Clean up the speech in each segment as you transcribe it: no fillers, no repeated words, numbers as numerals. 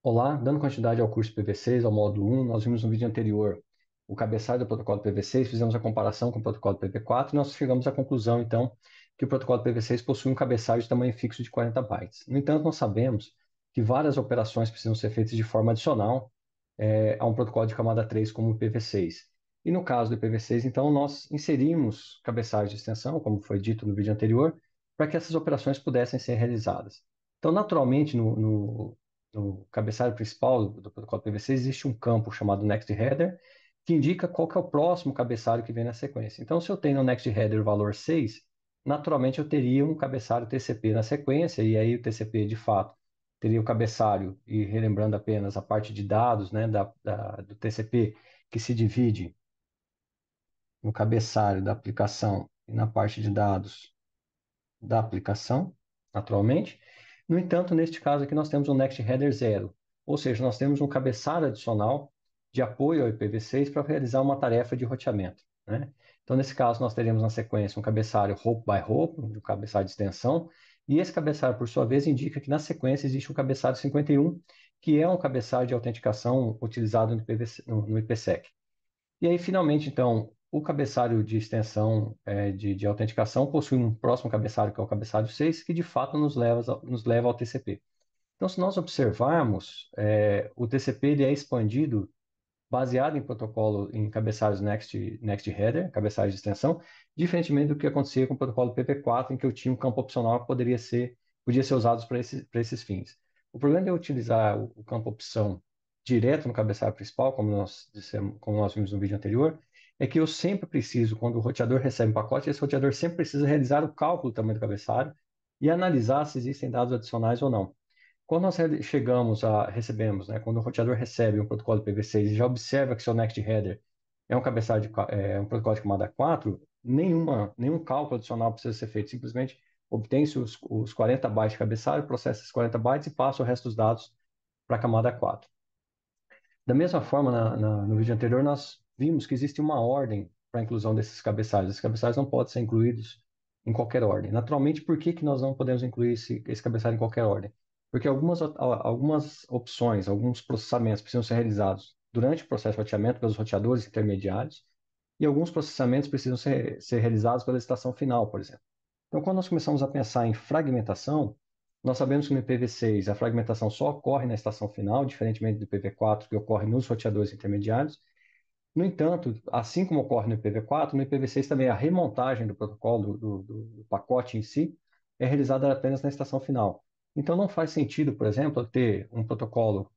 Olá, dando continuidade ao curso PV6, ao módulo 1, nós vimos no vídeo anterior o cabeçalho do protocolo PV6, fizemos a comparação com o protocolo PV4 e nós chegamos à conclusão, então, que o protocolo PV6 possui um cabeçalho de tamanho fixo de 40 bytes. No entanto, nós sabemos que várias operações precisam ser feitas de forma adicional a um protocolo de camada 3 como o PV6. E no caso do PV6, então, nós inserimos cabeçalhos de extensão, como foi dito no vídeo anterior, para que essas operações pudessem ser realizadas. Então, naturalmente, no cabeçalho principal do protocolo PVC existe um campo chamado Next Header, que indica qual que é o próximo cabeçalho que vem na sequência. Então, se eu tenho no Next Header o valor 6, naturalmente eu teria um cabeçalho TCP na sequência, e aí o TCP, de fato, teria o cabeçalho, e relembrando apenas a parte de dados, né, do TCP, que se divide no cabeçalho da aplicação e na parte de dados da aplicação, naturalmente. No entanto, neste caso aqui, nós temos um Next Header 0, ou seja, nós temos um cabeçalho adicional de apoio ao IPv6 para realizar uma tarefa de roteamento, né? Então, nesse caso, nós teremos na sequência um cabeçalho Hope by Hope, um cabeçalho de extensão, e esse cabeçalho, por sua vez, indica que na sequência existe um cabeçalho 51, que é um cabeçalho de autenticação utilizado no IPv6, no IPsec. E aí, finalmente, então, o cabeçalho de extensão de autenticação possui um próximo cabeçalho, que é o cabeçalho 6, que de fato nos leva ao TCP. Então, se nós observarmos, o TCP ele é expandido baseado em protocolo em cabeçalhos Next Header, cabeçalhos de extensão, diferentemente do que acontecia com o protocolo PP4, em que eu tinha um campo opcional que podia ser usado para esses fins. O problema de eu utilizar o campo opção direto no cabeçalho principal, como nós vimos no vídeo anterior, é que eu sempre preciso, quando o roteador recebe um pacote, esse roteador sempre precisa realizar o cálculo do tamanho do cabeçalho e analisar se existem dados adicionais ou não. Quando nós recebemos, né, quando o roteador recebe um protocolo IPv6 e já observa que seu Next Header é um um protocolo de camada 4, nenhum cálculo adicional precisa ser feito. Simplesmente obtém-se os 40 bytes de cabeçalho, processa esses 40 bytes e passa o resto dos dados para a camada 4. Da mesma forma, no vídeo anterior, nós vimos que existe uma ordem para a inclusão desses cabeçalhos. Esses cabeçalhos não podem ser incluídos em qualquer ordem. Naturalmente, por que nós não podemos incluir esse cabeçalho em qualquer ordem? Porque algumas opções, alguns processamentos precisam ser realizados durante o processo de roteamento pelos roteadores intermediários e alguns processamentos precisam ser realizados pela estação final, por exemplo. Então, quando nós começamos a pensar em fragmentação, nós sabemos que no IPv6 a fragmentação só ocorre na estação final, diferentemente do IPv4, que ocorre nos roteadores intermediários. No entanto, assim como ocorre no IPv4, no IPv6 também a remontagem do protocolo, do pacote em si, é realizada apenas na estação final. Então, não faz sentido, por exemplo, ter um protocolo,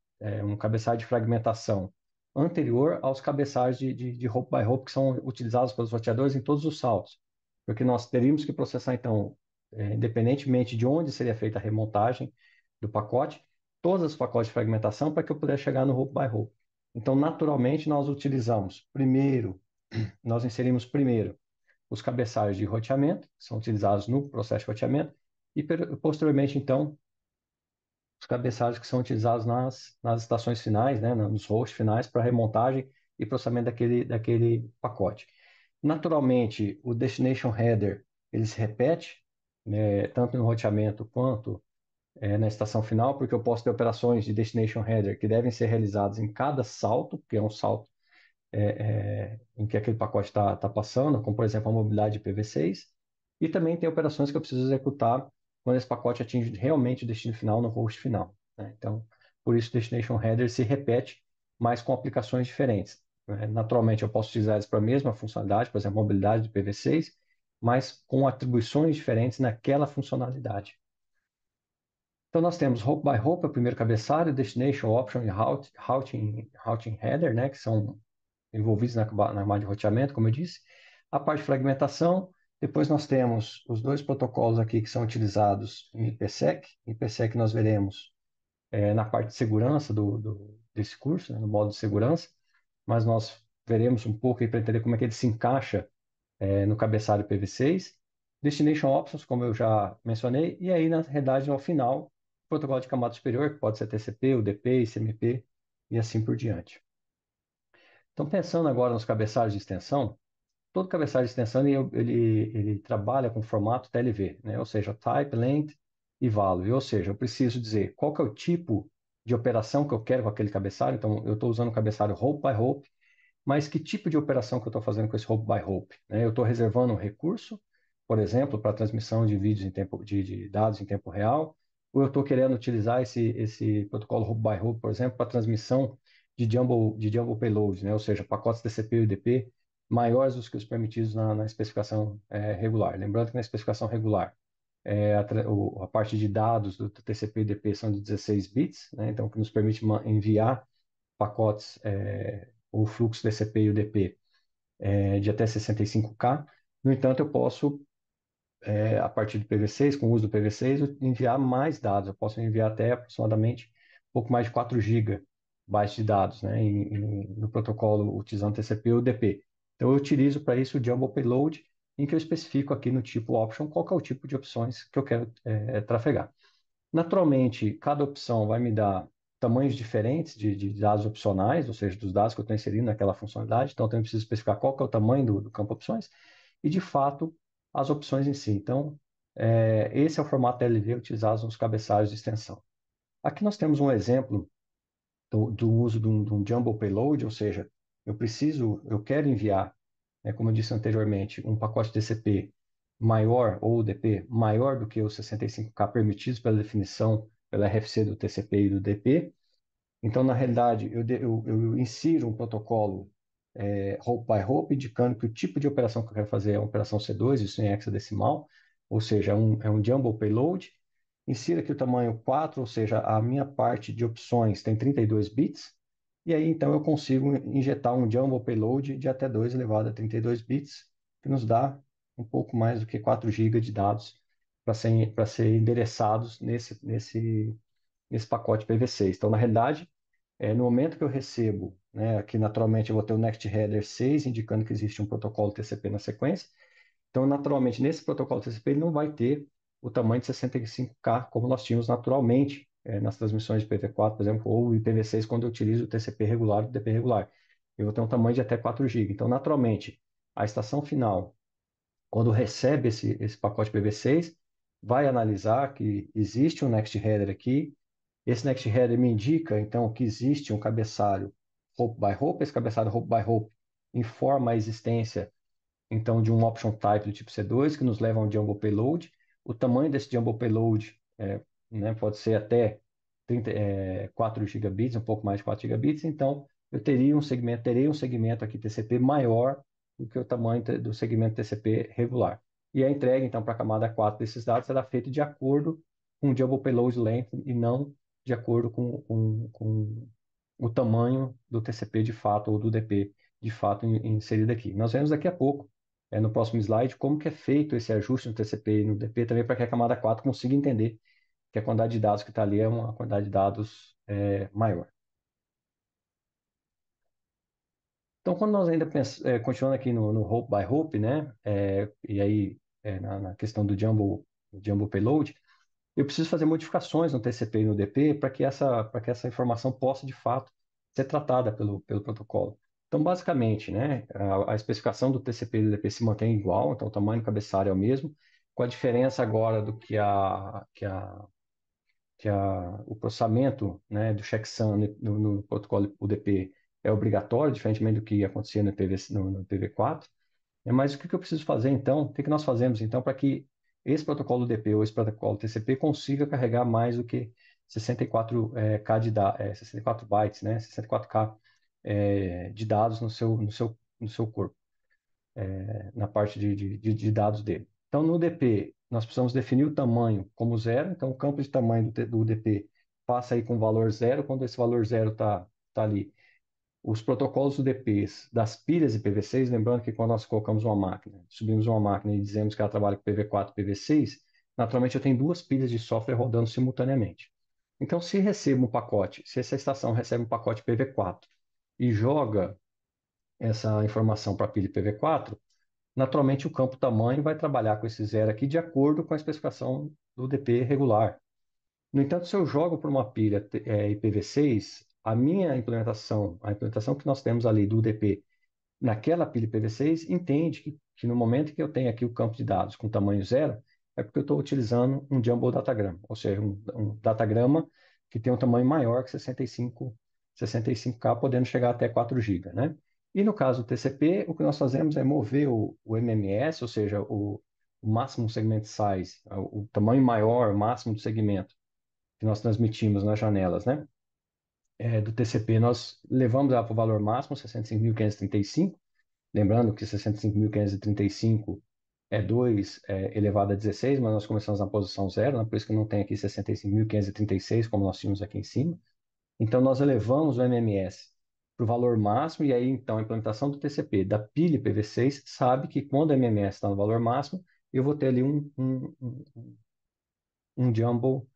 um cabeçalho de fragmentação anterior aos cabeçalhos de Hope by Hope que são utilizados pelos roteadores em todos os saltos. Porque nós teríamos que processar, então, independentemente de onde seria feita a remontagem do pacote, todos os pacotes de fragmentação para que eu pudesse chegar no Hope by Hope. Então, naturalmente, nós inserimos primeiro os cabeçalhos de roteamento, que são utilizados no processo de roteamento, e posteriormente, então, os cabeçalhos que são utilizados nas estações finais, né, nos hosts finais, para remontagem e processamento daquele pacote. Naturalmente, o destination header ele se repete, né, tanto no roteamento quanto na estação final, porque eu posso ter operações de destination header que devem ser realizadas em cada salto, que é um salto em que aquele pacote está passando, como por exemplo a mobilidade IPv6, e também tem operações que eu preciso executar quando esse pacote atinge realmente o destino final no host final, né? Então, por isso o destination header se repete, mas com aplicações diferentes, né? Naturalmente, eu posso utilizar eles para a mesma funcionalidade, por exemplo, mobilidade do IPv6, mas com atribuições diferentes naquela funcionalidade. Então, nós temos Hope by Hope, é o primeiro cabeçalho, Destination Option e Routing Header, né, que são envolvidos na camada de roteamento, como eu disse. A parte de fragmentação, depois nós temos os dois protocolos aqui que são utilizados em IPsec. Em IPsec nós veremos na parte de segurança desse curso, né, no módulo de segurança, mas nós veremos um pouco para entender como é que ele se encaixa no cabeçalho IPv6. Destination Options, como eu já mencionei, e aí, na realidade, ao final, o protocolo de camada superior, que pode ser TCP, UDP, ICMP e assim por diante. Então, pensando agora nos cabeçalhos de extensão, todo cabeçalho de extensão ele trabalha com formato TLV, né? Ou seja, type, length e value. Ou seja, eu preciso dizer qual que é o tipo de operação que eu quero com aquele cabeçalho. Então, eu estou usando o cabeçalho Hope by Hope, mas que tipo de operação que eu estou fazendo com esse Hope by Hope? Né? Eu estou reservando um recurso, por exemplo, para transmissão de vídeos em tempo, de dados em tempo real, ou eu estou querendo utilizar esse protocolo Hope by Hope, por exemplo, para transmissão de Jumbo Payload, né? Ou seja, pacotes TCP e UDP maiores do que os permitidos na especificação regular. Lembrando que na especificação regular, a parte de dados do TCP e UDP são de 16 bits, né? Então, que nos permite enviar pacotes ou fluxo TCP e UDP de até 65K. No entanto, eu posso, a partir do PV6, com o uso do PV6, enviar mais dados. Eu posso enviar até aproximadamente um pouco mais de 4 GB de dados, né, no protocolo utilizando TCP e UDP. Então, eu utilizo para isso o Jumbo Payload, em que eu especifico aqui no tipo option qual que é o tipo de opções que eu quero trafegar. Naturalmente, cada opção vai me dar tamanhos diferentes de dados opcionais, ou seja, dos dados que eu estou inserindo naquela funcionalidade. Então, eu também preciso especificar qual que é o tamanho do campo opções e, de fato, as opções em si. Então, esse é o formato LV utilizado nos cabeçalhos de extensão. Aqui nós temos um exemplo do uso de um Jumbo Payload, ou seja, eu quero enviar, como eu disse anteriormente, um pacote TCP maior ou UDP maior do que os 65K permitidos pela definição, pela RFC do TCP e do DP. Então, na realidade, eu insiro um protocolo Hope by Hope, indicando que o tipo de operação que eu quero fazer é uma operação C2, isso em hexadecimal, ou seja, é um Jumbo Payload. Insira aqui o tamanho 4, ou seja, a minha parte de opções tem 32 bits, e aí então eu consigo injetar um Jumbo Payload de até 2 elevado a 32 bits, que nos dá um pouco mais do que 4 GB de dados para ser endereçados nesse pacote PV6. Então, na realidade, no momento que eu recebo, né, aqui naturalmente eu vou ter o Next Header 6, indicando que existe um protocolo TCP na sequência. Então, naturalmente, nesse protocolo TCP, ele não vai ter o tamanho de 65K, como nós tínhamos naturalmente nas transmissões de IPv4, por exemplo, ou IPv6, quando eu utilizo o TCP regular e o DP regular. Eu vou ter um tamanho de até 4 GB. Então, naturalmente, a estação final, quando recebe esse pacote IPv6, vai analisar que existe um Next Header aqui. Esse Next Header me indica, então, que existe um cabeçalho Hope by Hope. Esse cabeçalho Hope by Hope informa a existência, então, de um option type do tipo C2, que nos leva a um Jumbo Payload. O tamanho desse Jumbo Payload né, pode ser até 4 gigabits, um pouco mais de 4 gigabits. Então, eu terei um segmento aqui TCP maior do que o tamanho do segmento TCP regular. E a entrega, então, para a camada 4 desses dados será feita de acordo com o Jumbo Payload Length e não de acordo com o tamanho do TCP de fato ou do DP de fato inserido aqui. Nós vemos daqui a pouco, no próximo slide, como que é feito esse ajuste no TCP e no DP também para que a camada 4 consiga entender que a quantidade de dados que está ali é uma quantidade de dados maior. Então, quando nós ainda continuando aqui no Hope by Hope, né, e aí na questão do Jumbo Payload, eu preciso fazer modificações no TCP e no DP para que essa informação possa, de fato, ser tratada pelo protocolo. Então, basicamente, né, a especificação do TCP e do DP se mantém igual, então o tamanho do cabeçalho é o mesmo, com a diferença agora do o processamento, né, do checksum no protocolo UDP é obrigatório, diferentemente do que acontecia no IPv4. Mas o que eu preciso fazer então? O que nós fazemos então para que esse protocolo UDP ou esse protocolo TCP consiga carregar mais do que 64K 64 bytes, né? 64K de dados no seu corpo, na parte de dados dele. Então, no UDP, nós precisamos definir o tamanho como zero. Então, o campo de tamanho do UDP passa aí com valor zero. Quando esse valor zero está ali, os protocolos UDPs das pilhas IPv6, lembrando que quando nós colocamos uma máquina, subimos uma máquina e dizemos que ela trabalha com PV4 e PV6, naturalmente eu tenho duas pilhas de software rodando simultaneamente. Então, se essa estação recebe um pacote PV4 e joga essa informação para a pilha IPv4, naturalmente o campo tamanho vai trabalhar com esse zero aqui de acordo com a especificação do UDP regular. No entanto, se eu jogo para uma pilha IPv6, a implementação que nós temos ali do UDP naquela pilha IPv6 entende que no momento que eu tenho aqui o campo de dados com tamanho zero, é porque eu estou utilizando um Jumbo Datagram, ou seja, um datagrama que tem um tamanho maior que 65K, podendo chegar até 4 GB, né? E no caso do TCP, o que nós fazemos é mover o MMS, ou seja, o máximo segment size, o tamanho maior, máximo do segmento que nós transmitimos nas janelas, né? Do TCP, nós levamos para o valor máximo, 65.535, lembrando que 65.535 é 2 elevado a 16, mas nós começamos na posição zero, né? Por isso que não tem aqui 65.536, como nós tínhamos aqui em cima. Então, nós elevamos o MMS para o valor máximo, e aí, então, a implementação do TCP da pilha IPv6 sabe que quando o MMS está no valor máximo, eu vou ter ali um jumbo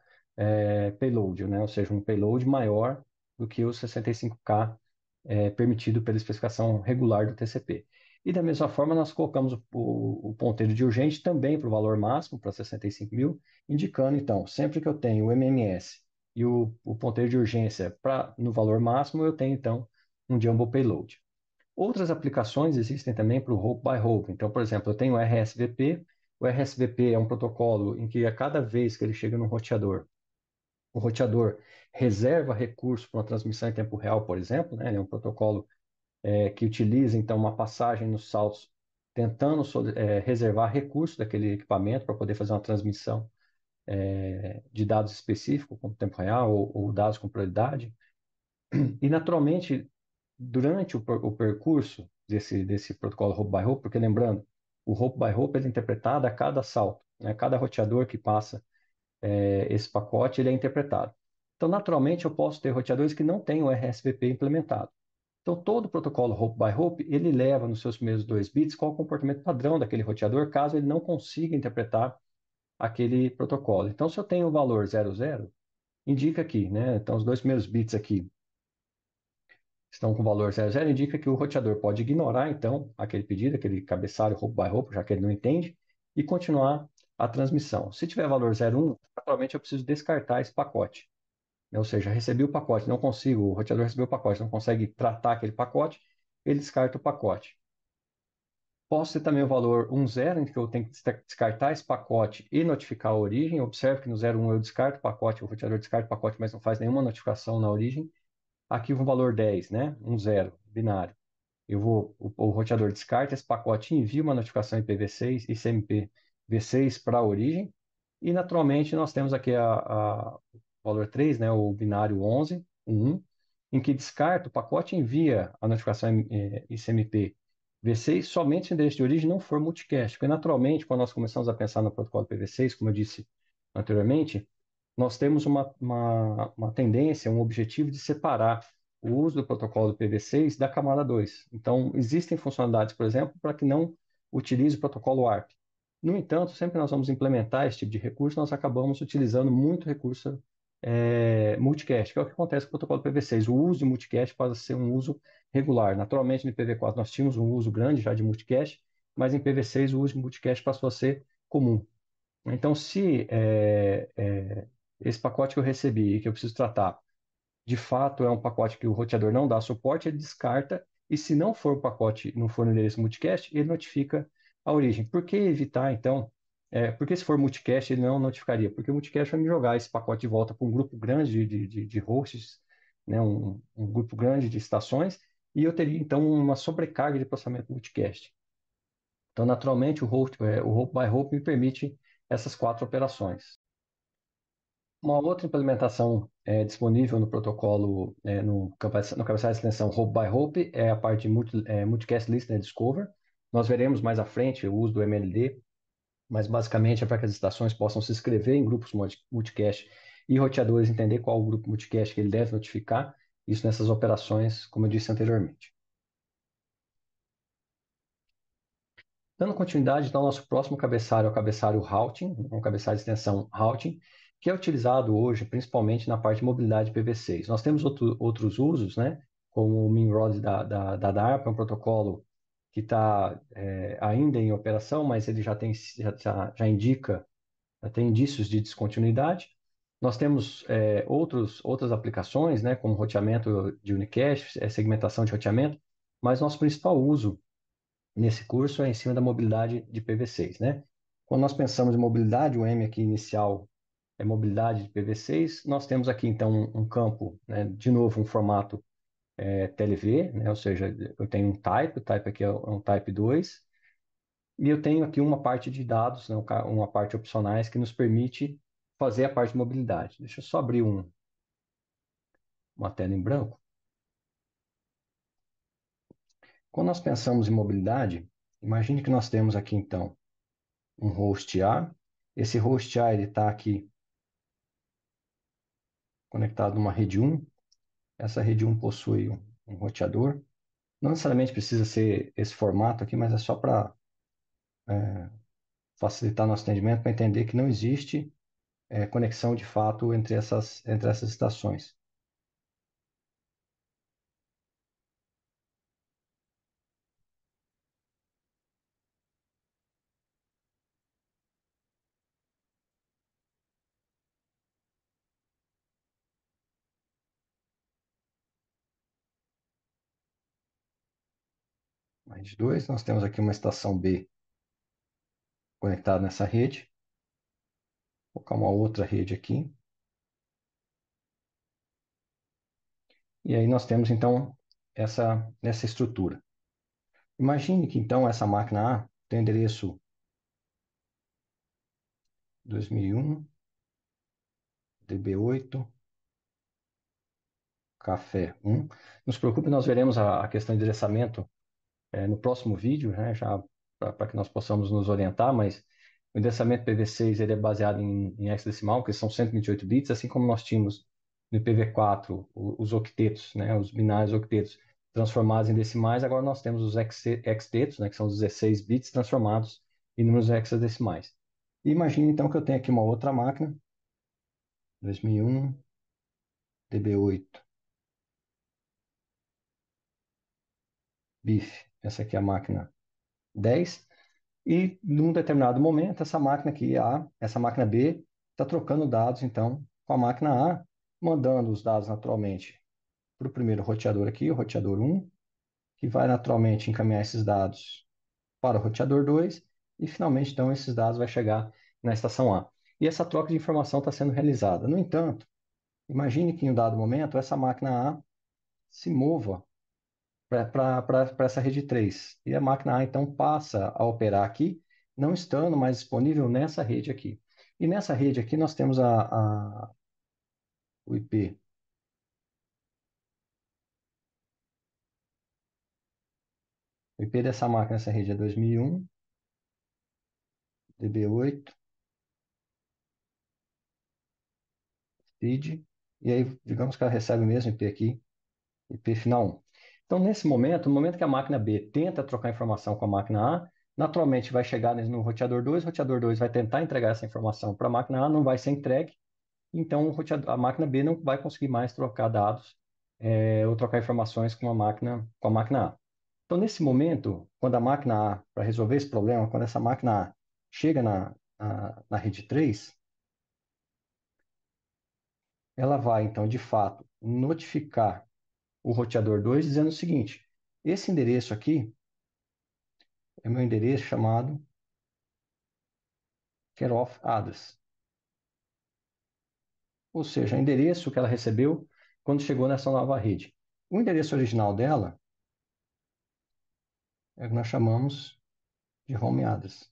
payload, né? Ou seja, um payload maior do que o 65K permitido pela especificação regular do TCP. E da mesma forma, nós colocamos o ponteiro de urgente também para o valor máximo, para 65.000, indicando, então, sempre que eu tenho o MMS e o ponteiro de urgência no valor máximo, eu tenho, então, um jumbo payload. Outras aplicações existem também para o Hope by Hope. Então, por exemplo, eu tenho o RSVP. O RSVP é um protocolo em que a cada vez que ele chega no roteador, o roteador reserva recurso para uma transmissão em tempo real, por exemplo, né? Ele é um protocolo que utiliza então uma passagem nos saltos, tentando reservar recursos daquele equipamento para poder fazer uma transmissão de dados específicos, como tempo real ou dados com prioridade. E naturalmente, durante o percurso desse protocolo Hope by Hope, porque lembrando, o Hope by Hope ele é interpretado a cada salto, né? Cada roteador que passa esse pacote ele é interpretado. Então, naturalmente, eu posso ter roteadores que não têm o RSVP implementado. Então, todo o protocolo Hope by Hope, ele leva nos seus primeiros 2 bits qual é o comportamento padrão daquele roteador, caso ele não consiga interpretar aquele protocolo. Então, se eu tenho o valor 00, indica aqui, né? Então, os 2 primeiros bits aqui estão com o valor 00, indica que o roteador pode ignorar, então, aquele pedido, aquele cabeçalho Hope by Hope, já que ele não entende, e continuar a transmissão. Se tiver valor 01, provavelmente eu preciso descartar esse pacote. Ou seja, recebi o pacote, não consigo, o roteador recebeu o pacote, não consegue tratar aquele pacote, ele descarta o pacote. Posso ter também o valor 10, em que eu tenho que descartar esse pacote e notificar a origem. Observe que no 01 eu descarto o pacote, o roteador descarta o pacote, mas não faz nenhuma notificação na origem. Aqui um valor 10, né? 10, binário. O roteador descarta esse pacote e envia uma notificação IPv6 e CMP v6 para a origem. E, naturalmente, nós temos aqui o valor 3, né, o binário 11, 1, em que descarta o pacote e envia a notificação ICMP v6 somente se o endereço de origem não for multicast. Porque, naturalmente, quando nós começamos a pensar no protocolo IPv6, como eu disse anteriormente, nós temos uma tendência, um objetivo de separar o uso do protocolo IPv6 da camada 2. Então, existem funcionalidades, por exemplo, para que não utilize o protocolo ARP. No entanto, sempre que nós vamos implementar esse tipo de recurso, nós acabamos utilizando muito recurso multicast, que é o que acontece com o protocolo IPv6. O uso de multicast pode ser um uso regular. Naturalmente, no IPv4 nós tínhamos um uso grande já de multicast, mas em IPv6 o uso de multicast passou a ser comum. Então, se esse pacote que eu recebi e que eu preciso tratar, de fato é um pacote que o roteador não dá suporte, ele descarta, e se não for o pacote, não for no endereço multicast, ele notifica a origem. Por que evitar, então? Porque se for multicast, ele não notificaria? Porque o multicast vai me jogar esse pacote de volta para um grupo grande de hosts, né? Um grupo grande de estações, e eu teria, então, uma sobrecarga de processamento multicast. Então, naturalmente, o Hope by Hope me permite essas 4 operações. Uma outra implementação disponível no protocolo, no cabeçalho de extensão Hope by Hope, é a parte de Multicast Listener Discover. Nós veremos mais à frente o uso do MLD, mas basicamente é para que as estações possam se inscrever em grupos multicast e roteadores entender qual o grupo multicast que ele deve notificar, isso nessas operações, como eu disse anteriormente. Dando continuidade, então, ao nosso próximo cabeçalho é o cabeçalho Routing, um cabeçalho de extensão Routing, que é utilizado hoje principalmente na parte de mobilidade IPv6. Nós temos outros usos, né, como o Nimrod da DARPA, um protocolo que está ainda em operação, mas ele já indica, já tem indícios de descontinuidade. Nós temos outras aplicações, né, como roteamento de unicast, segmentação de roteamento, mas nosso principal uso nesse curso é em cima da mobilidade de PV6, né? Quando nós pensamos em mobilidade, o M aqui inicial mobilidade de PV6. Nós temos aqui, então, um campo, né, de novo, um formato TLV, né, ou seja, eu tenho um type, o type aqui é um type 2, e eu tenho aqui uma parte de dados, né, uma parte opcionais que nos permite fazer a parte de mobilidade. Deixa eu só abrir uma tela em branco. Quando nós pensamos em mobilidade, imagine que nós temos aqui, então, um host A. Esse host A está aqui conectado numa rede 1. Essa rede 1 possui um roteador. Não necessariamente precisa ser esse formato aqui, mas é só para facilitar nosso entendimento, para entender que não existe conexão de fato entre essas estações. Na rede 2, nós temos aqui uma estação B conectada nessa rede. Vou colocar uma outra rede aqui. E aí nós temos, então, essa estrutura. Imagine que, então, essa máquina A tem o endereço 2001, DB8, Café 1. Não se preocupe, nós veremos a questão de endereçamento no próximo vídeo, né, já para que nós possamos nos orientar, mas o endereçamento IPv6 ele é baseado em hexadecimal, que são 128 bits, assim como nós tínhamos no IPv4 os octetos, né, os binários octetos transformados em decimais, agora nós temos os hextetos, né, que são os 16 bits transformados em números hexadecimais. E imagine então que eu tenho aqui uma outra máquina, 2001, DB8, BIF, essa aqui é a máquina 10. E, num determinado momento, essa máquina aqui, essa máquina B, está trocando dados, então, com a máquina A, mandando os dados naturalmente para o primeiro roteador aqui, o roteador 1, que vai naturalmente encaminhar esses dados para o roteador 2, e finalmente, então, esses dados vão chegar na estação A. E essa troca de informação está sendo realizada. No entanto, imagine que em um dado momento, essa máquina A se mova para essa rede 3. E a máquina A, então, passa a operar aqui, não estando mais disponível nessa rede aqui. E nessa rede aqui nós temos o IP. O IP dessa máquina nessa rede é 2001, DB8, feed, e aí, digamos que ela recebe o mesmo IP aqui, IP final 1. Então, nesse momento, no momento que a máquina B tenta trocar informação com a máquina A, naturalmente vai chegar no roteador 2, o roteador 2 vai tentar entregar essa informação para a máquina A, não vai ser entregue, então a máquina B não vai conseguir mais trocar dados ou trocar informações com a máquina A. Então, nesse momento, quando a máquina A, para resolver esse problema, quando essa máquina A chega na rede 3, ela vai, então, de fato, notificar o roteador 2 dizendo o seguinte: esse endereço aqui é meu endereço chamado care-of address, ou seja, o endereço que ela recebeu quando chegou nessa nova rede. O endereço original dela é o que nós chamamos de home address.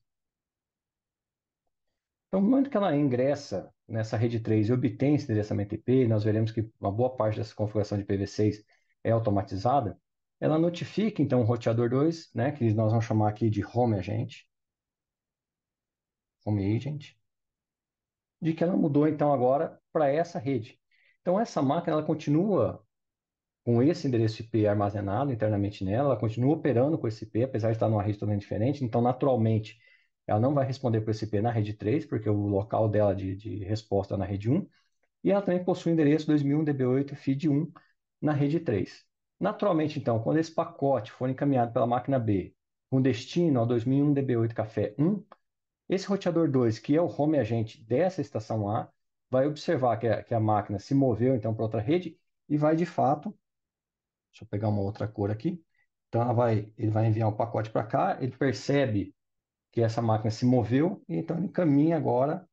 Então, no momento que ela ingressa nessa rede 3 e obtém esse endereçamento IP, nós veremos que uma boa parte dessa configuração de IPv6 é automatizada, ela notifica então o roteador 2, né, que nós vamos chamar aqui de home agent, de que ela mudou então agora para essa rede. Então, essa máquina ela continua com esse endereço IP armazenado internamente nela, ela continua operando com esse IP, apesar de estar numa rede totalmente diferente, então, naturalmente, ela não vai responder por esse IP na rede 3, porque o local dela de resposta é na rede 1, e ela também possui o endereço 2001 DB8 feed 1 na rede 3. Naturalmente, então, quando esse pacote for encaminhado pela máquina B com destino ao 2001 DB8 Café 1, esse roteador 2, que é o home agente dessa estação A, vai observar que a máquina se moveu então para outra rede e vai de fato. Deixa eu pegar uma outra cor aqui. Então ele vai enviar um pacote para cá, ele percebe que essa máquina se moveu, e então ele encaminha agora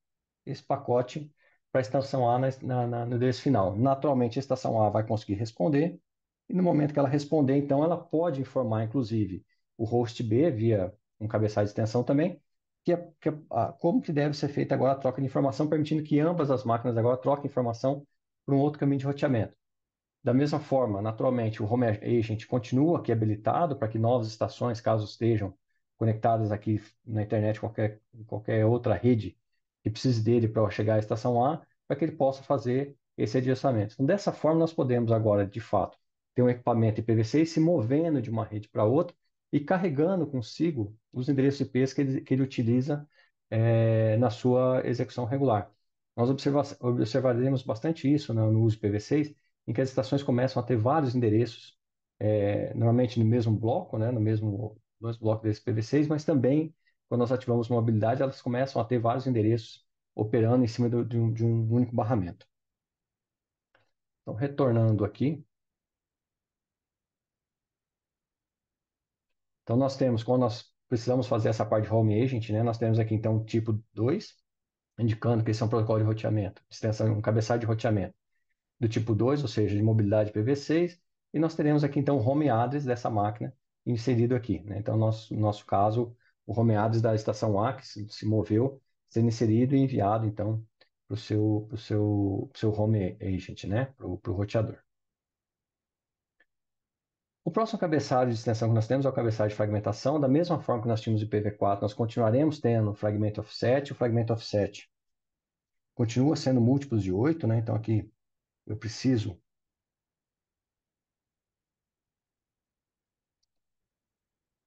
esse pacote para a estação A no endereço final. Naturalmente, a estação A vai conseguir responder, e no momento que ela responder, então, ela pode informar, inclusive, o host B, via um cabeçalho de extensão também, como que deve ser feita agora a troca de informação, permitindo que ambas as máquinas agora troquem informação para um outro caminho de roteamento. Da mesma forma, naturalmente, o Home Agent continua aqui habilitado para que novas estações, caso estejam conectadas aqui na internet, qualquer outra rede que precise dele para chegar à estação A, para que ele possa fazer esse adicionamento. Então, dessa forma, nós podemos agora, de fato, ter um equipamento IPv6 se movendo de uma rede para outra e carregando consigo os endereços IPs que ele utiliza na sua execução regular. Nós observaremos bastante isso, né, no uso IPv6, em que as estações começam a ter vários endereços, normalmente no mesmo bloco, né, no mesmo bloco desse IPv6, mas também, quando nós ativamos mobilidade, elas começam a ter vários endereços operando em cima de um único barramento. Então, retornando aqui, então nós temos, quando nós precisamos fazer essa parte de Home Agent, né, nós temos aqui, então, tipo 2, indicando que esse é um protocolo de roteamento, extensão, um cabeçalho de roteamento do tipo 2, ou seja, de mobilidade IPv6, e nós teremos aqui então o home address dessa máquina inserido aqui, né? Então, no nosso caso, o home address da estação A, que se moveu, sendo inserido e enviado então para o seu home agent, né? Para o roteador. O próximo cabeçalho de extensão que nós temos é o cabeçalho de fragmentação. Da mesma forma que nós tínhamos o IPv4, nós continuaremos tendo o fragmento offset. O fragmento offset continua sendo múltiplos de 8, né? Então, aqui eu preciso.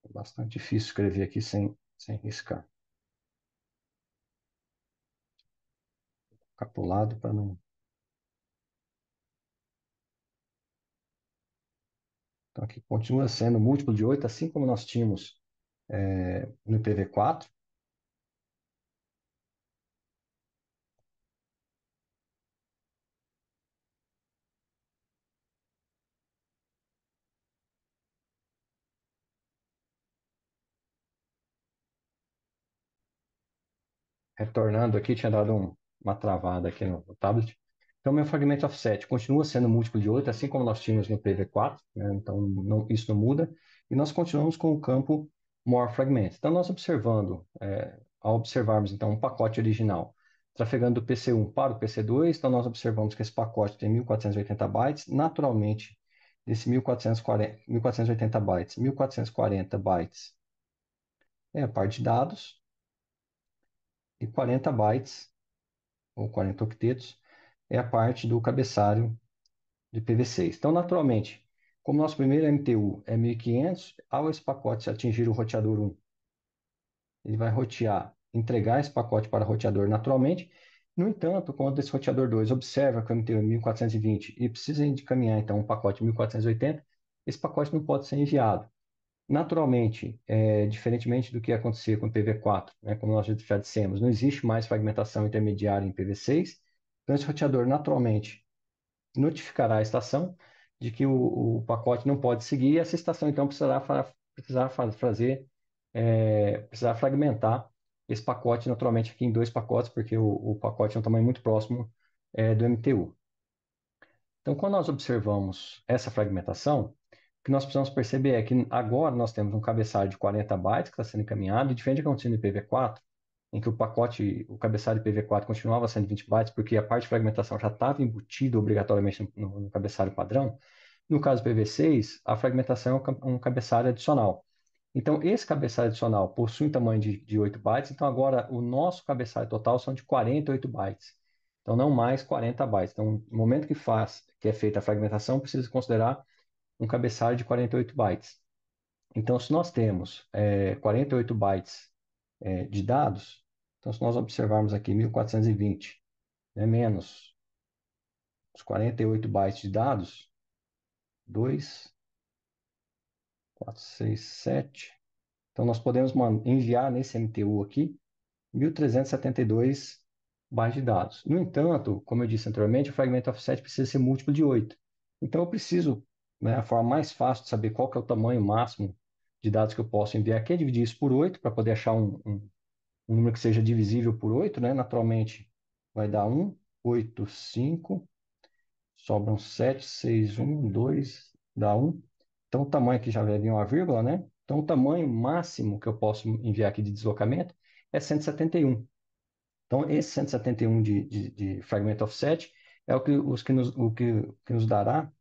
É bastante difícil escrever aqui sem riscar. Ficar para o lado para não. Então, aqui continua sendo múltiplo de 8, assim como nós tínhamos no IPv4. Retornando aqui, tinha dado uma travada aqui no tablet. Então, meu fragmento offset continua sendo múltiplo de 8, assim como nós tínhamos no IPv4, né? Então, isso não muda. E nós continuamos com o campo more fragments. Então, nós ao observarmos então um pacote original trafegando do PC1 para o PC2, então nós observamos que esse pacote tem 1480 bytes. Naturalmente, desse 1480 bytes, 1440 bytes é a parte de dados e 40 bytes, ou 40 octetos, é a parte do cabeçalho de PV6. Então, naturalmente, como nosso primeiro MTU é 1500, ao esse pacote atingir o roteador 1, ele vai rotear, entregar esse pacote para o roteador naturalmente. No entanto, quando esse roteador 2 observa que o MTU é 1420 e precisa encaminhar então um pacote 1480, esse pacote não pode ser enviado. Naturalmente, diferentemente do que acontecia com o PV4, né, como nós já dissemos, não existe mais fragmentação intermediária em PV6, então esse roteador naturalmente notificará a estação de que o pacote não pode seguir, e essa estação então precisará fragmentar esse pacote naturalmente aqui em dois pacotes, porque o pacote é um tamanho muito próximo do MTU. Então, quando nós observamos essa fragmentação, o que nós precisamos perceber é que agora nós temos um cabeçalho de 40 bytes que está sendo encaminhado, e diferente do que aconteceu no IPv4, em que o cabeçalho IPv4 continuava sendo 20 bytes, porque a parte de fragmentação já estava embutida obrigatoriamente no cabeçalho padrão. No caso do IPv6, a fragmentação é um cabeçalho adicional. Então, esse cabeçalho adicional possui um tamanho de 8 bytes, então agora o nosso cabeçalho total são de 48 bytes. Então, não mais 40 bytes. Então, no momento que é feita a fragmentação, precisa considerar um cabeçalho de 48 bytes. Então, se nós temos 48 bytes de dados, então se nós observarmos aqui 1420, né, menos os 48 bytes de dados, 2, 4, 6, 7. Então, nós podemos enviar nesse MTU aqui 1372 bytes de dados. No entanto, como eu disse anteriormente, o fragmento offset precisa ser múltiplo de 8. Então, eu preciso, né, a forma mais fácil de saber qual que é o tamanho máximo de dados que eu posso enviar aqui é dividir isso por 8, para poder achar um número que seja divisível por 8, né? Naturalmente, vai dar 1. 5, sobram 7, 6, 1, 2, dá 1. Então, o tamanho aqui já vai vir uma vírgula, né? Então, o tamanho máximo que eu posso enviar aqui de deslocamento é 171. Então, esse 171 de fragment offset é que nos dará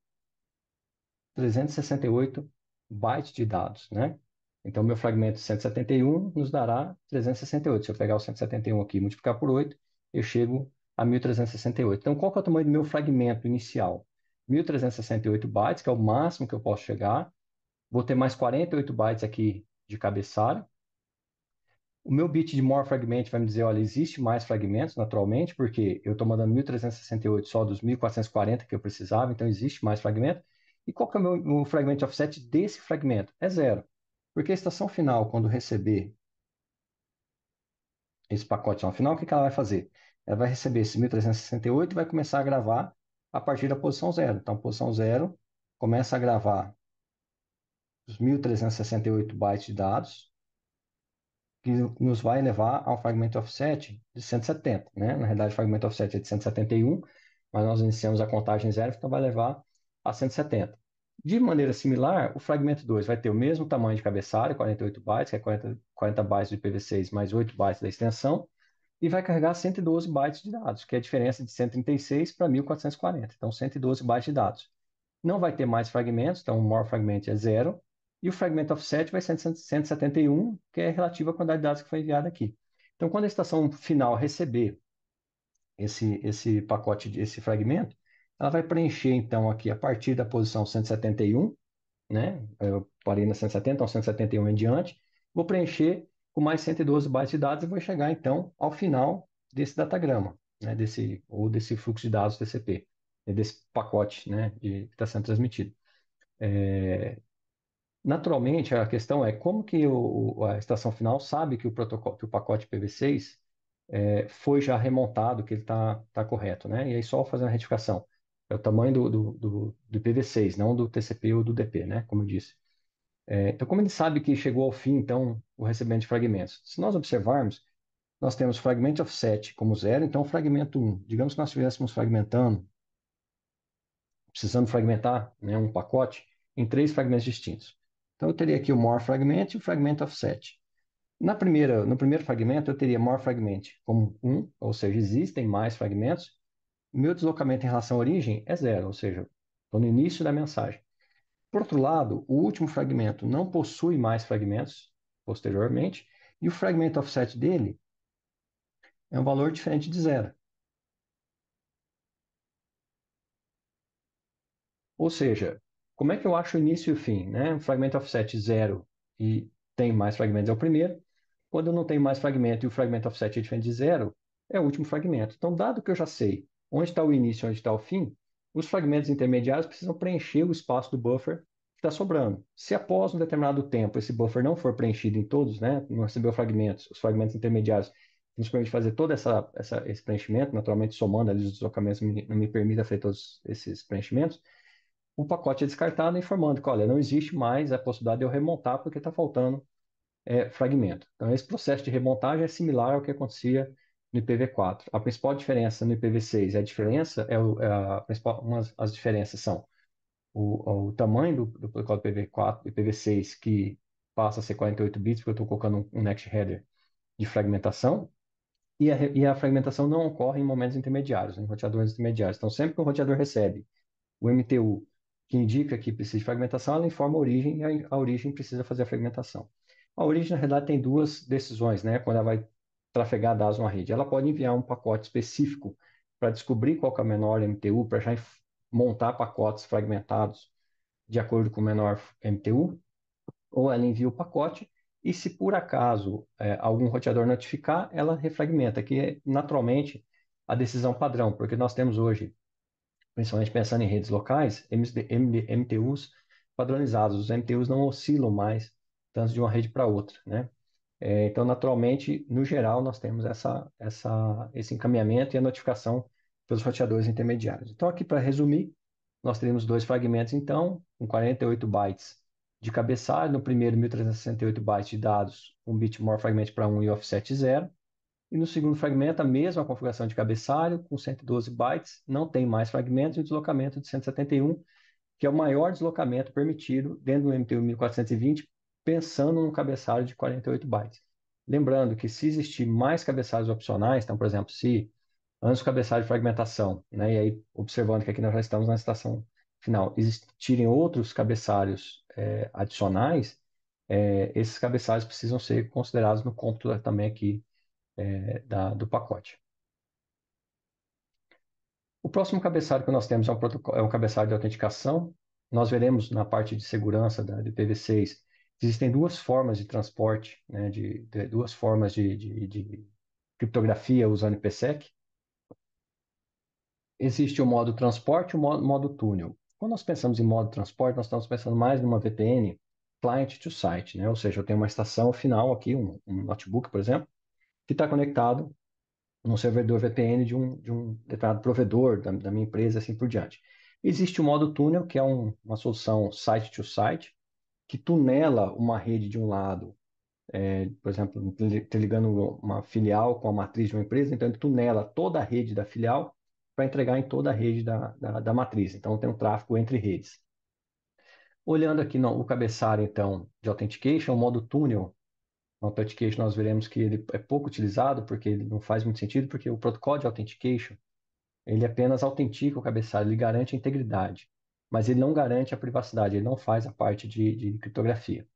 368 bytes de dados, né? Então, meu fragmento 171 nos dará 368. Se eu pegar o 171 aqui e multiplicar por 8, eu chego a 1368. Então, qual que é o tamanho do meu fragmento inicial? 1368 bytes, que é o máximo que eu posso chegar. Vou ter mais 48 bytes aqui de cabeçalho. O meu bit de more fragment vai me dizer, olha, existe mais fragmentos, naturalmente, porque eu estou mandando 1368 só dos 1440 que eu precisava, então existe mais fragmento. E qual que é o fragment offset desse fragmento? É zero. Porque a estação final, quando receber esse pacote no final, o que que ela vai fazer? Ela vai receber esse 1368 e vai começar a gravar a partir da posição zero. Então, a posição zero começa a gravar os 1368 bytes de dados, que nos vai levar ao fragment offset de 170, né? Na realidade, o fragment offset é de 171, mas nós iniciamos a contagem zero, então vai levar a 170. De maneira similar, o fragmento 2 vai ter o mesmo tamanho de cabeçalho, 48 bytes, que é 40 bytes do IPv6 mais 8 bytes da extensão, e vai carregar 112 bytes de dados, que é a diferença de 136 para 1440. Então, 112 bytes de dados. Não vai ter mais fragmentos, então o more fragment é zero, e o fragment offset vai ser 171, que é relativo à quantidade de dados que foi enviada aqui. Então, quando a estação final receber esse pacote, esse fragmento, ela vai preencher, então, aqui a partir da posição 171, né? Eu parei na 170, então 171 em diante, vou preencher com mais 112 bytes de dados e vou chegar, então, ao final desse datagrama, né? Desse fluxo de dados TCP, desse pacote, né? Que está sendo transmitido. Naturalmente, a questão é como que a estação final sabe que o protocolo, que o pacote IPv6 foi já remontado, que ele está correto, né? E aí só fazer uma retificação. É o tamanho do IPv6, não do TCP ou do DP, né? Como eu disse. Então, como ele sabe que chegou ao fim, então, o recebimento de fragmentos? Se nós observarmos, nós temos fragment offset como zero, então fragmento 1. Digamos que nós estivéssemos fragmentando, precisando fragmentar, né, um pacote em 3 fragmentos distintos. Então, eu teria aqui o more fragment e o fragment offset. No primeiro fragmento, eu teria more fragment como 1, ou seja, existem mais fragmentos. Meu deslocamento em relação à origem é zero, ou seja, estou no início da mensagem. Por outro lado, o último fragmento não possui mais fragmentos posteriormente, e o fragment offset dele é um valor diferente de zero. Ou seja, como é que eu acho o início e o fim, né? Um fragmento offset zero e tem mais fragmentos é o primeiro. Quando eu não tenho mais fragmento e o fragmento offset é diferente de zero, é o último fragmento. Então, dado que eu já sei onde está o início e onde está o fim, os fragmentos intermediários precisam preencher o espaço do buffer que está sobrando. Se após um determinado tempo esse buffer não for preenchido em todos, né, não recebeu fragmentos, os fragmentos intermediários nos permite fazer todo esse preenchimento, naturalmente somando ali os deslocamentos não me permite fazer todos esses preenchimentos, o pacote é descartado informando que, olha, não existe mais a possibilidade de eu remontar porque está faltando fragmento. Então, esse processo de remontagem é similar ao que acontecia no IPv4. A principal diferença no IPv6, a diferença as diferenças são o tamanho do protocolo IPv4, IPv6, que passa a ser 48 bits, porque eu estou colocando um next header de fragmentação, e a fragmentação não ocorre em momentos intermediários, em roteadores intermediários. Então, sempre que o roteador recebe o MTU, que indica que precisa de fragmentação, ela informa a origem e a origem precisa fazer a fragmentação. A origem, na realidade, tem duas decisões, né? Quando ela vai trafegar dados numa rede. Ela pode enviar um pacote específico para descobrir qual que é o menor MTU, para já montar pacotes fragmentados de acordo com o menor MTU, ou ela envia o pacote e, se por acaso algum roteador notificar, ela refragmenta, que é naturalmente a decisão padrão, porque nós temos hoje, principalmente pensando em redes locais, MTUs padronizados. Os MTUs não oscilam mais tanto de uma rede para outra, né? Então, naturalmente, no geral, nós temos esse encaminhamento e a notificação pelos roteadores intermediários. Então, aqui para resumir, nós teremos 2 fragmentos, então, com 48 bytes de cabeçalho. No primeiro, 1368 bytes de dados, um bit more fragment para 1 e offset 0. E no segundo fragmento, a mesma configuração de cabeçalho, com 112 bytes, não tem mais fragmentos e deslocamento de 171, que é o maior deslocamento permitido dentro do MTU 1420, pensando num cabeçalho de 48 bytes. Lembrando que se existir mais cabeçalhos opcionais, então, por exemplo, se antes do cabeçalho de fragmentação, né, e aí observando que aqui nós já estamos na estação final, existirem outros cabeçalhos adicionais, esses cabeçalhos precisam ser considerados no cômputo também aqui do pacote. O próximo cabeçalho que nós temos é um cabeçalho de autenticação. Nós veremos na parte de segurança da IPv6, existem duas formas de transporte, né, duas formas de criptografia usando IPsec. Existe o modo transporte e o modo túnel. Quando nós pensamos em modo transporte, nós estamos pensando mais numa VPN client to site, né? Ou seja, eu tenho uma estação final aqui, um notebook, por exemplo, que está conectado num servidor VPN de um determinado provedor da minha empresa, assim por diante. Existe o modo túnel, que é uma solução site to site, que tunela uma rede de um lado, por exemplo, ligando uma filial com a matriz de uma empresa, então ele tunela toda a rede da filial para entregar em toda a rede da matriz. Então tem um tráfego entre redes. Olhando aqui no cabeçalho, então, de Authentication, o modo túnel, no Authentication nós veremos que ele é pouco utilizado, porque ele não faz muito sentido, porque o protocolo de Authentication, ele apenas autentica o cabeçalho, ele garante a integridade, mas ele não garante a privacidade, ele não faz a parte de criptografia.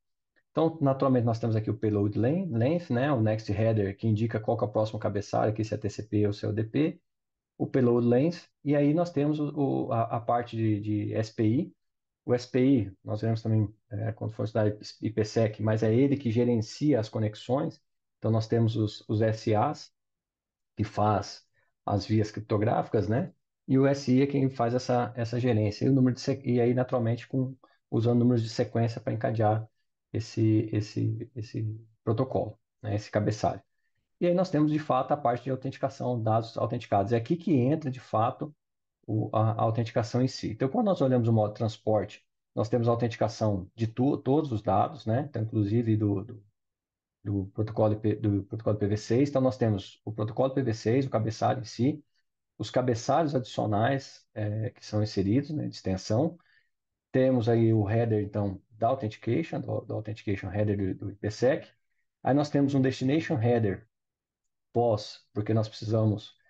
Então, naturalmente, nós temos aqui o payload length, né, o next header, que indica qual que é o próximo cabeçalho, aqui se é TCP ou se é UDP, o payload length, e aí nós temos a parte de SPI. O SPI, nós veremos também quando for estudar IPsec, mas é ele que gerencia as conexões. Então, nós temos os SAs, que faz as vias criptográficas, né? E o SI é quem faz essa gerência. E, o número e aí, naturalmente, usando números de sequência para encadear esse protocolo, né? Esse cabeçalho. E aí nós temos, de fato, a parte de autenticação, dados autenticados. É aqui que entra, de fato, a autenticação em si. Então, quando nós olhamos o modo transporte, nós temos a autenticação de todos os dados, né? Então, inclusive do protocolo, do protocolo IPv6. Então, nós temos o protocolo IPv6, o cabeçalho em si, os cabeçalhos adicionais que são inseridos, né, de extensão. Temos aí o header, então, da Authentication, do Authentication Header do IPsec. Aí nós temos um Destination Header pós, porque nós precisamos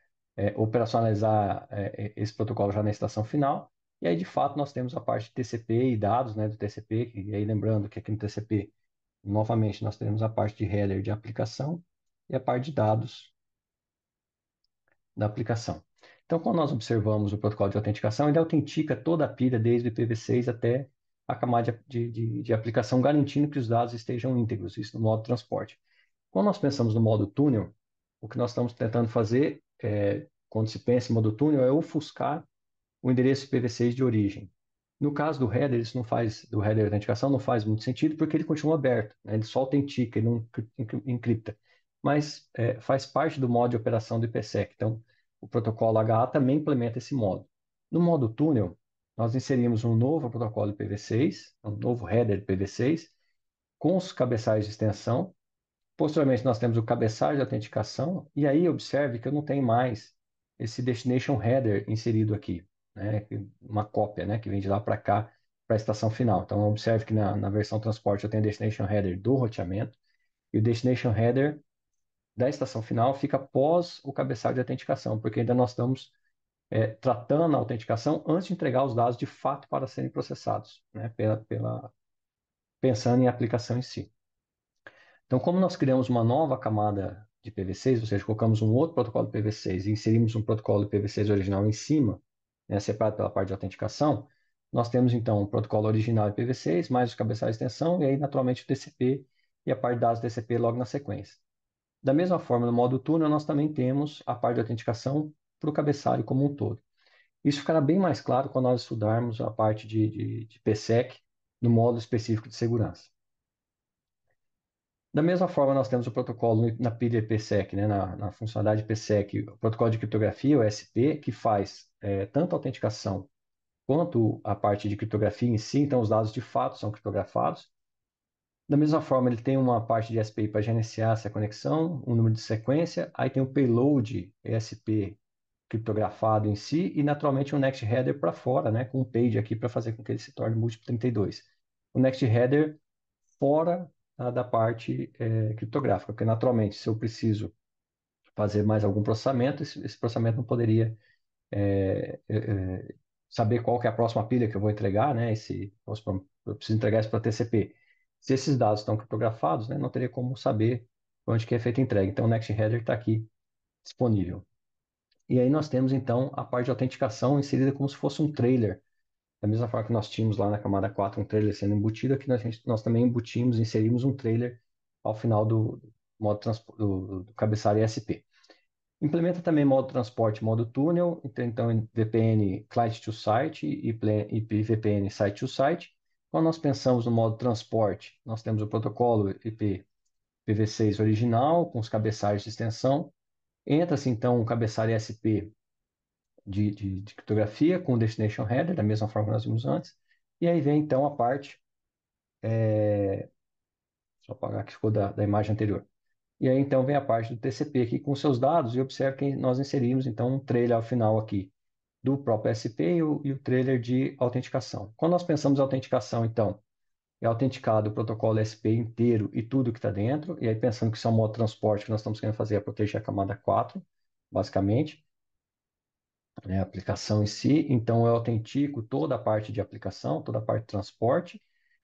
operacionalizar esse protocolo já na estação final. E aí, de fato, nós temos a parte de TCP e dados, né, do TCP, e aí lembrando que aqui no TCP, novamente, nós temos a parte de header de aplicação e a parte de dados da aplicação. Então, quando nós observamos o protocolo de autenticação, ele autentica toda a pilha, desde o IPv6 até a camada de aplicação, garantindo que os dados estejam íntegros, isso no modo transporte. Quando nós pensamos no modo túnel, o que nós estamos tentando fazer, quando se pensa em modo túnel, é ofuscar o endereço IPv6 de origem. No caso do header, do header de autenticação não faz muito sentido porque ele continua aberto, né? Ele só autentica, ele não encripta. Mas faz parte do modo de operação do IPsec. Então, o protocolo HA também implementa esse modo. No modo túnel, nós inserimos um novo protocolo IPv6, um novo header IPv6, com os cabeçalhos de extensão. Posteriormente, nós temos o cabeçalho de autenticação, e aí observe que eu não tenho mais esse destination header inserido aqui, né? Uma cópia, né? Que vem de lá para cá, para a estação final. Então, observe que na versão transporte eu tenho o destination header do roteamento, e o destination header da estação final fica após o cabeçalho de autenticação, porque ainda nós estamos tratando a autenticação antes de entregar os dados de fato para serem processados, né? Pensando em aplicação em si. Então, como nós criamos uma nova camada de PV6, ou seja, colocamos um outro protocolo PV6 e inserimos um protocolo PV6 original em cima, né, separado pela parte de autenticação, nós temos então o protocolo original de PV6, mais os cabeçalhos de extensão, e aí naturalmente o TCP e a parte de dados TCP logo na sequência. Da mesma forma, no modo túnel, nós também temos a parte de autenticação para o cabeçalho como um todo. Isso ficará bem mais claro quando nós estudarmos a parte de PSEC no módulo específico de segurança. Da mesma forma, nós temos o protocolo na pilha IPsec, né, na funcionalidade IPsec, o protocolo de criptografia, o SP, que faz tanto a autenticação quanto a parte de criptografia em si, então os dados de fato são criptografados. Da mesma forma, ele tem uma parte de SPI para gerenciar essa conexão, um número de sequência, aí tem o payload ESP criptografado em si e, naturalmente, um next header para fora, né, com um page aqui para fazer com que ele se torne múltiplo 32. O next header fora da parte criptográfica, porque, naturalmente, se eu preciso fazer mais algum processamento, esse processamento não poderia saber qual que é a próxima pilha que eu vou entregar, né? Eu preciso entregar isso para TCP. Se esses dados estão criptografados, né, não teria como saber onde que é feita a entrega. Então, o Next Header está aqui disponível. E aí nós temos, então, a parte de autenticação inserida como se fosse um trailer. Da mesma forma que nós tínhamos lá na camada 4 um trailer sendo embutido, aqui nós também embutimos, inserimos um trailer ao final do modo do cabeçalho ESP. Implementa também modo transporte, modo túnel, então VPN client to site e VPN site to site. Quando nós pensamos no modo transporte, nós temos o protocolo IPv6 original, com os cabeçalhos de extensão. Entra-se então um cabeçalho ISP de criptografia com o destination header, da mesma forma que nós vimos antes. E aí vem então a parte, só apagar que ficou da imagem anterior. E aí então vem a parte do TCP aqui com seus dados e observe que nós inserimos então um trailer ao final aqui do próprio SP e o trailer de autenticação. Quando nós pensamos em autenticação, então, é autenticado o protocolo SP inteiro e tudo que está dentro, e aí pensando que isso é um modo de transporte que nós estamos querendo fazer é proteger a camada 4, basicamente, né, a aplicação em si, então eu autentico toda a parte de aplicação, toda a parte de transporte,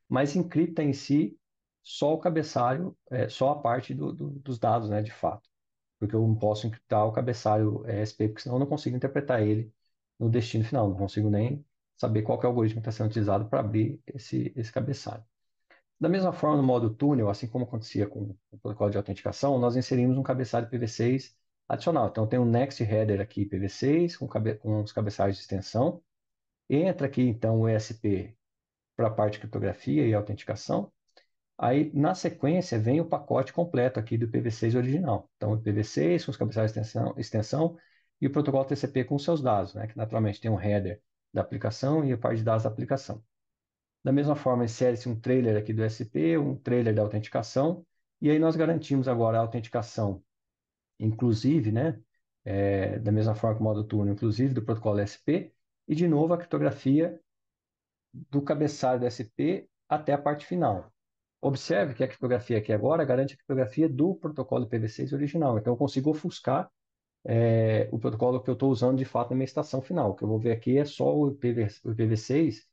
mas encripta em si só o cabeçalho, só a parte dos dados, né, de fato, porque eu não posso encriptar o cabeçalho ESP, porque senão eu não consigo interpretar ele no destino final, não consigo nem saber qual que é o algoritmo que está sendo utilizado para abrir esse cabeçalho. Da mesma forma, no modo túnel, assim como acontecia com o protocolo de autenticação, nós inserimos um cabeçalho IPv6 adicional. Então, tem um next header aqui IPv6 com os cabeçalhos de extensão. Entra aqui, então, o ESP para a parte de criptografia e autenticação. Aí, na sequência, vem o pacote completo aqui do IPv6 original. Então, o IPv6 com os cabeçalhos de extensão e o protocolo TCP com seus dados, né, que naturalmente tem um header da aplicação e a parte de dados da aplicação. Da mesma forma, insere-se um trailer aqui do SP, um trailer da autenticação, e aí nós garantimos agora a autenticação, inclusive, né, da mesma forma que o modo túnel, inclusive do protocolo SP, e de novo a criptografia do cabeçalho do SP até a parte final. Observe que a criptografia aqui agora garante a criptografia do protocolo IPv6 original, então eu consigo ofuscar o protocolo que eu estou usando de fato na minha estação final. O que eu vou ver aqui é só o IPv6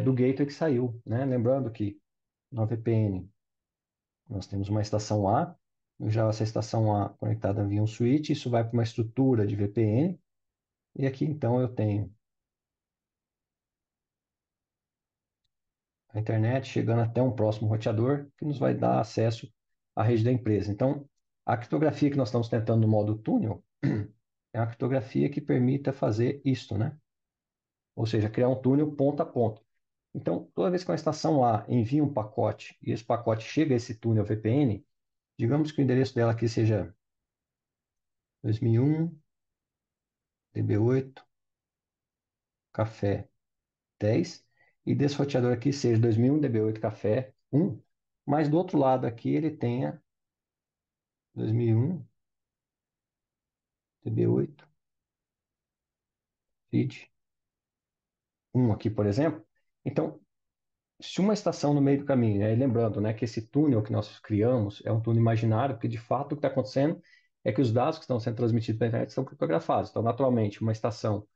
do gateway que saiu, né? Lembrando que na VPN nós temos uma estação A, já essa estação A conectada via um switch, isso vai para uma estrutura de VPN, e aqui então eu tenho a internet chegando até um próximo roteador que nos vai dar acesso à rede da empresa. Então, a criptografia que nós estamos tentando no modo túnel é uma criptografia que permita fazer isto, né? Ou seja, criar um túnel ponto a ponto. Então, toda vez que uma estação A envia um pacote e esse pacote chega a esse túnel VPN, digamos que o endereço dela aqui seja 2001 DB8 café 10 e desse roteador aqui seja 2001 DB8 café 1, mas do outro lado aqui ele tenha 2001 DB8 feed 1 aqui, por exemplo. Então, se uma estação no meio do caminho, né, e lembrando, né, que esse túnel que nós criamos é um túnel imaginário, porque de fato o que está acontecendo é que os dados que estão sendo transmitidos pela internet são criptografados. Então, naturalmente, uma estação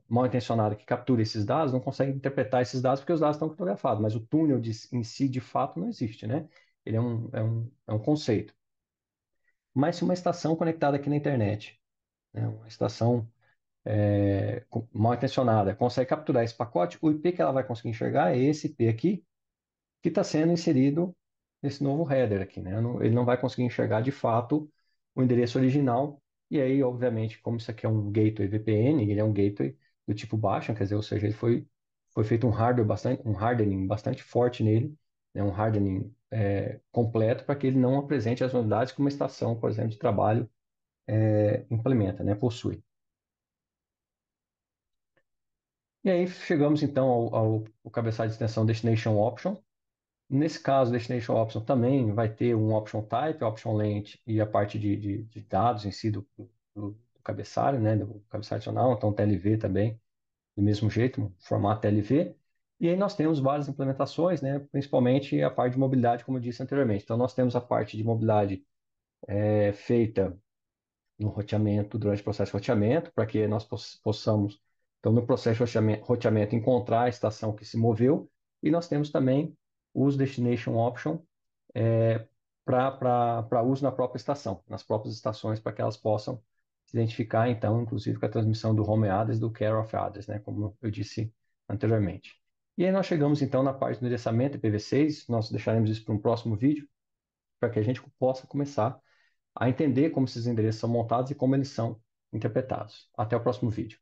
mal intencionada que captura esses dados não consegue interpretar esses dados porque os dados estão criptografados, mas o túnel em si, de fato, não existe, né? Ele é um conceito. Mas se uma estação conectada aqui na internet, né, uma estação mal intencionada, consegue capturar esse pacote, o IP que ela vai conseguir enxergar é esse IP aqui, que está sendo inserido nesse novo header aqui, né? Ele não vai conseguir enxergar de fato o endereço original. E aí, obviamente, como isso aqui é um gateway VPN, ele é um gateway do tipo baixo, quer dizer, ou seja, ele foi feito um hardening bastante forte nele, né? Um hardening completo para que ele não apresente as novidades que uma estação, por exemplo, de trabalho implementa, né? Possui. E aí chegamos então ao cabeçalho de extensão Destination Option, Nesse caso, Destination Option também vai ter um Option Type, Option Length e a parte de dados em si do cabeçalho, né, do cabeçalho adicional, então TLV também, do mesmo jeito, um formato TLV. E aí nós temos várias implementações, né, principalmente a parte de mobilidade, como eu disse anteriormente. Então nós temos a parte de mobilidade feita no roteamento, durante o processo de roteamento, para que nós possamos, então, no processo de roteamento, encontrar a estação que se moveu, e nós temos também os Destination Option para uso na própria estação, nas próprias estações, para que elas possam se identificar, então, inclusive com a transmissão do home address e do care of address, né, como eu disse anteriormente. E aí nós chegamos, então, na parte do endereçamento IPv6, nós deixaremos isso para um próximo vídeo, para que a gente possa começar a entender como esses endereços são montados e como eles são interpretados. Até o próximo vídeo.